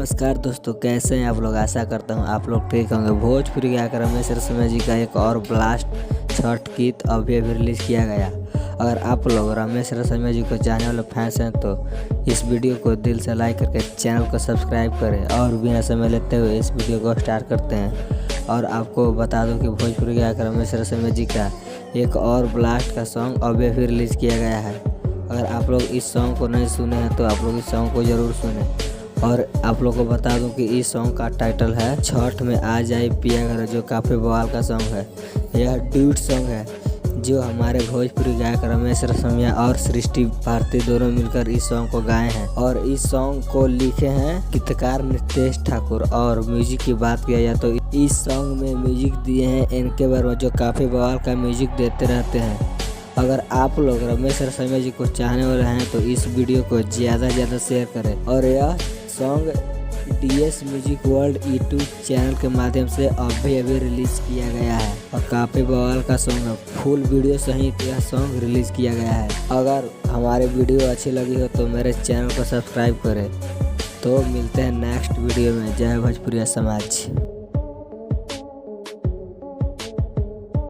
नमस्कार दोस्तों, कैसे हैं आप लोग। आशा करता हूं आप लोग ठीक होंगे। भोजपुरी गायक रमेश रसोइया जी का एक और ब्लास्ट छठ गीत अभी रिलीज़ किया गया। अगर आप लोग रमेश रसोइया जी को चाहने वाले फैंस हैं तो इस वीडियो को दिल से लाइक करके चैनल को सब्सक्राइब करें और बिना समय लेते हुए इस वीडियो को स्टार्ट करते हैं। और आपको बता दूं कि भोजपुरी गायक रमेश रसोइया जी का एक और ब्लास्ट का सॉन्ग अभी रिलीज़ किया गया है। अगर आप लोग इस सॉन्ग को नहीं सुने हैं तो आप लोग इस सॉन्ग को ज़रूर सुने। और आप लोग को बता दूं कि इस सॉन्ग का टाइटल है छठ में आ जाए पिया घर, जो काफ़ी बवाल का सॉन्ग है। यह ड्यूट सॉन्ग है जो हमारे भोजपुरी गायक रमेश रसोइया और सृष्टि भारती दोनों मिलकर इस सॉन्ग को गाए हैं। और इस सॉन्ग को लिखे हैं गीतकार नितेश ठाकुर। और म्यूजिक की बात किया जाए तो इस सॉन्ग में म्यूजिक दिए हैं एनके वर्मा, जो काफ़ी बवाल का म्यूजिक देते रहते हैं। अगर आप लोग रमेश रसोइया जी को चाहने वाले हैं तो इस वीडियो को ज़्यादा से ज़्यादा शेयर करें। और यह song DS music world YouTube channel के माध्यम से अभी रिलीज़ किया गया है और काफ़ी बवाल का सॉन्ग है। फुल वीडियो सहित यह सॉन्ग रिलीज़ किया गया है। अगर हमारी वीडियो अच्छी लगी हो तो मेरे चैनल को सब्सक्राइब करें। तो मिलते हैं नेक्स्ट वीडियो में। जय भोजपुरिया समाज।